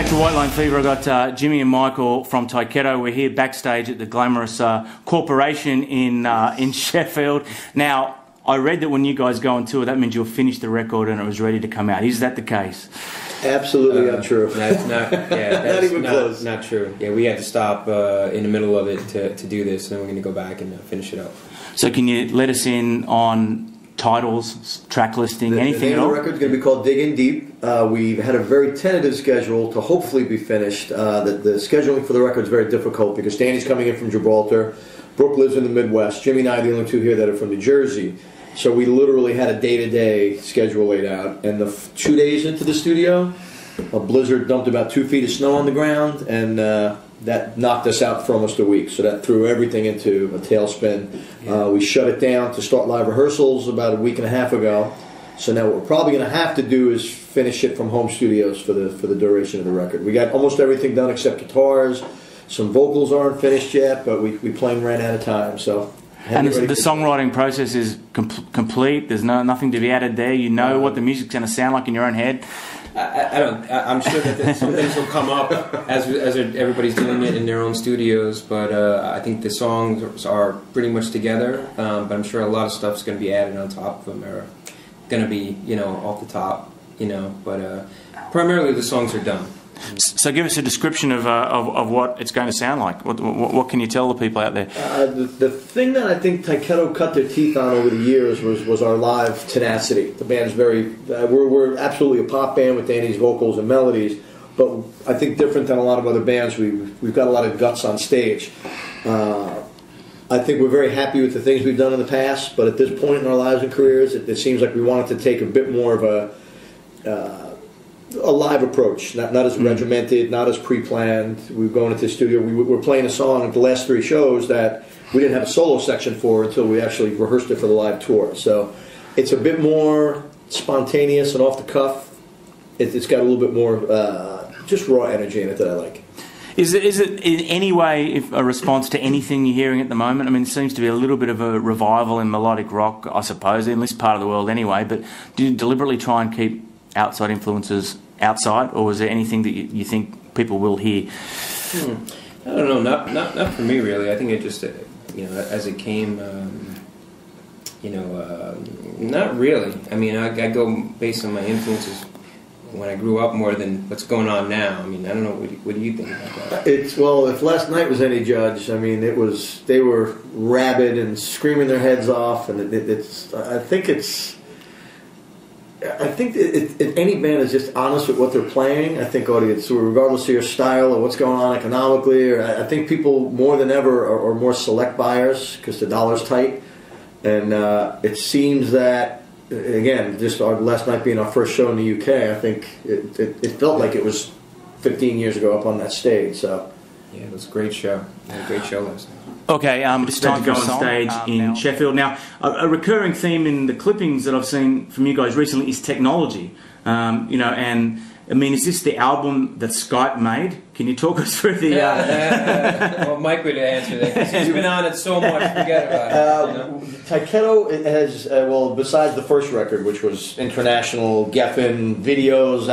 back to White Line Fever. I've got Jimmy and Michael from Tyketto. We're here backstage at the glamorous corporation in Sheffield. Now, I read that when you guys go on tour, that means you'll finish the record and it was ready to come out. Is that the case? Absolutely untrue. That's not. Yeah, that's not even close. Not true. Yeah, we had to stop in the middle of it to do this, and then we're going to go back and finish it up. So, can you let us in on titles, track listing, anything at all? The record's going to be called Digging Deep. We've had a very tentative schedule to hopefully be finished. The scheduling for the record is very difficult because Danny's coming in from Gibraltar, Brooke lives in the Midwest, Jimmy and I are the only two here that are from New Jersey. So we literally had a day-to-day schedule laid out, and 2 days into the studio, a blizzard dumped about 2 feet of snow on the ground, and that knocked us out for almost a week. So that threw everything into a tailspin. Yeah. We shut it down to start live rehearsals about a week and a half ago. So now what we're probably going to have to do is finish it from home studios for the duration of the record. We got almost everything done except guitars. Some vocals aren't finished yet, but we plain ran out of time. So. And the songwriting process is complete. There's nothing to be added there. You know what the music's going to sound like in your own head. I'm sure that some things will come up as everybody's doing it in their own studios. But I think the songs are pretty much together. But I'm sure a lot of stuff's going to be added on top of them, or going to be off the top. But primarily the songs are done. So give us a description of what it's going to sound like. What can you tell the people out there? The thing that I think Tyketto cut their teeth on over the years was our live tenacity. The band's we're absolutely a pop band with Danny's vocals and melodies, but I think different than a lot of other bands, we've got a lot of guts on stage. I think we're very happy with the things we've done in the past, but at this point in our lives and careers, it seems like we wanted to take a bit more of a live approach, not as regimented, not as pre-planned. We were going into the studio, we were playing a song at the last 3 shows that we didn't have a solo section for until we actually rehearsed it for the live tour. So it's a bit more spontaneous and off the cuff. It's got a little bit more just raw energy in it that I like. Is it in any way a response to anything you're hearing at the moment? I mean, it seems to be a little bit of a revival in melodic rock, I suppose, in this part of the world anyway, but do you deliberately try and keep outside influences outside, or is there anything that you think people will hear? I don't know, not for me really. I think it just as it came, not really. I mean, I go based on my influences when I grew up more than what's going on now. I mean, I don't know. What do you think about that? If last night was any judge, I mean, they were rabid and screaming their heads off, and I think if any band is just honest with what they're playing, I think audience, regardless of your style or what's going on economically, or I think people more than ever are more select buyers because the dollar's tight. And it seems that, again, just last night being our first show in the UK, I think it felt like it was 15 years ago up on that stage. So yeah, it was a great show. A great show last night. Okay, it's time to go on stage in Sheffield. Now, a recurring theme in the clippings that I've seen from you guys recently is technology. And I mean, is this the album that Skype made? Can you talk us through the... Well, Mike would answer that because he's been on it so much, forget about it. Tyketto has, besides the first record, which was international, Geffen, videos,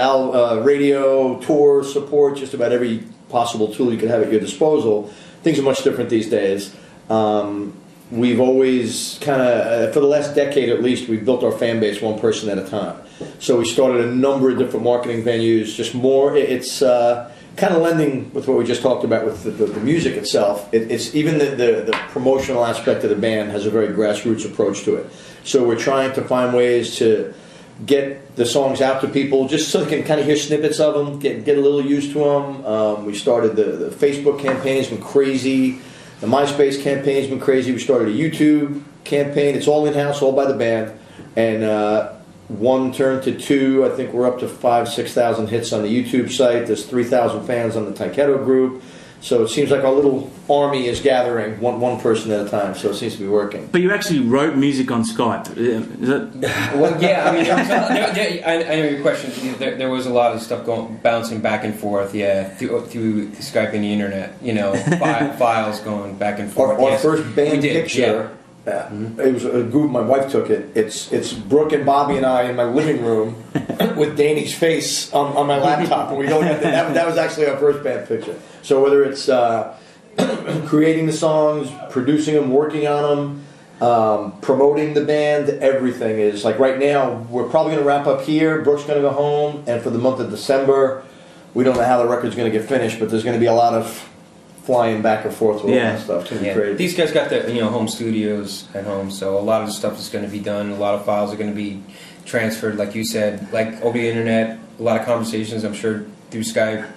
radio, tour support, just about every possible tool you could have at your disposal. Things are much different these days. We've always kind of, for the last decade at least, we've built our fan base one person at a time. So we started a number of different marketing venues, just more. It's kind of lending with what we just talked about with the music itself. It's even the promotional aspect of the band has a very grassroots approach to it. So we're trying to find ways to get the songs out to people just so they can kind of hear snippets of them, get a little used to them. We started the Facebook campaign has been crazy. The MySpace campaign's been crazy. We started a YouTube campaign. It's all in-house, all by the band. And one turned to two. I think we're up to 5,000-6,000 hits on the YouTube site. There's 3,000 fans on the Tyketto group. So it seems like our little army is gathering one person at a time. So it seems to be working. But you actually wrote music on Skype. Is it? Well, yeah. I mean, I know your question. There was a lot of stuff bouncing back and forth. Yeah, through Skype and the internet. Files going back and forth. Our first band picture It was a group. My wife took it. It's Brooke and Bobby and I in my living room with Danny's face on my laptop, and we don't have that was actually our first band picture. So whether it's creating the songs, producing them, working on them, promoting the band, everything is like right now. We're probably going to wrap up here. Brooke's going to go home, and for the month of December, we don't know how the record's going to get finished, but there's going to be a lot of flying back and forth with all that stuff. It's going to be crazy. These guys got their home studios at home, so a lot of the stuff is going to be done. A lot of files are going to be transferred, like you said, like over the internet. A lot of conversations, I'm sure, through Skype.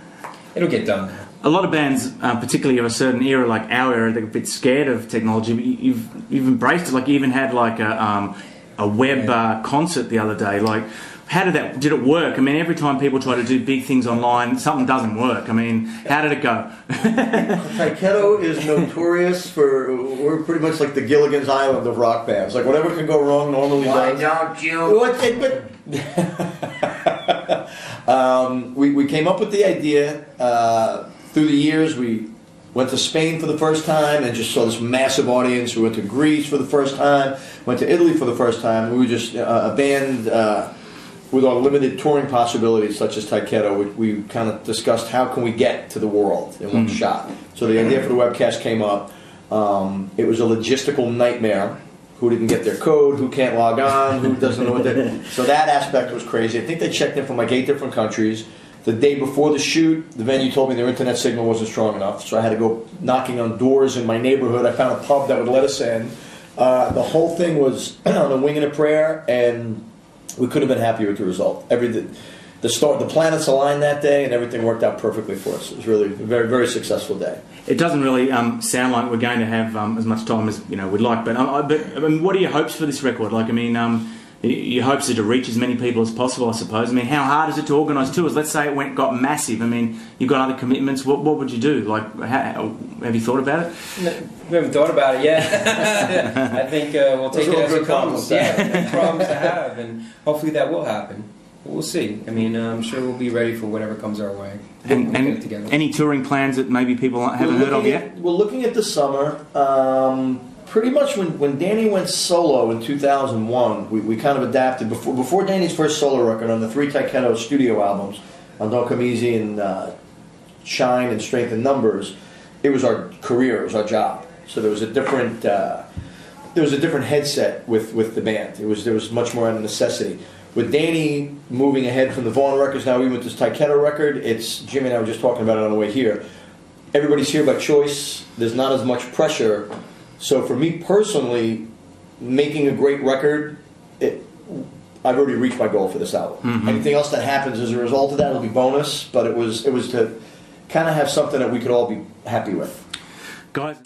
It'll get done. A lot of bands, particularly of a certain era, like our era, they're a bit scared of technology. But you've embraced it. Like you even had like a web concert the other day. Like, how did it work? I mean, every time people try to do big things online, something doesn't work. I mean, how did it go? Tyketto is notorious we're pretty much like the Gilligan's Island of rock bands. Like whatever can go wrong normally does. We came up with the idea through the years. We went to Spain for the first time and just saw this massive audience. We went to Greece for the first time. Went to Italy for the first time. We were just a band with our limited touring possibilities, such as Tyketto. We kind of discussed how can we get to the world in one shot. So the idea for the webcast came up. It was a logistical nightmare. Who didn't get their code? Who can't log on? Who doesn't know what they're... So that aspect was crazy. I think they checked in from like 8 different countries. The day before the shoot, the venue told me their internet signal wasn't strong enough, so I had to go knocking on doors in my neighborhood. I found a pub that would let us in. The whole thing was on a wing and a prayer, and we couldn't have been happier with the result. The planets aligned that day, and everything worked out perfectly for us. It was really a very, very successful day. It doesn't really sound like we're going to have as much time as we'd like. But I mean, what are your hopes for this record? Like, I mean, your hopes are to reach as many people as possible, I suppose. I mean, how hard is it to organise tours? Let's say it got massive. I mean, you've got other commitments. What would you do? Like, have you thought about it? No, we haven't thought about it yet. I think we'll take it as it comes. Yeah, problems to have, and hopefully that will happen. We'll see. I mean, I'm sure we'll be ready for whatever comes our way. And get it together. Any touring plans that maybe people haven't heard of yet? We're looking at the summer. Pretty much when Danny went solo in 2001, we kind of adapted. Before Danny's first solo record, on the 3 Tyketto studio albums, on Don't Come Easy and Shine and Strength in Numbers, it was our career, it was our job. So there was a different headset with the band. There was much more out of necessity. With Danny moving ahead from the Vaughn records, now even with this Tyketto record, it's Jimmy and I were just talking about it on the way here. Everybody's here by choice. There's not as much pressure. So for me personally, making a great record, I've already reached my goal for this album. Mm-hmm. Anything else that happens as a result of that will be bonus. But it was to kind of have something that we could all be happy with. Guys.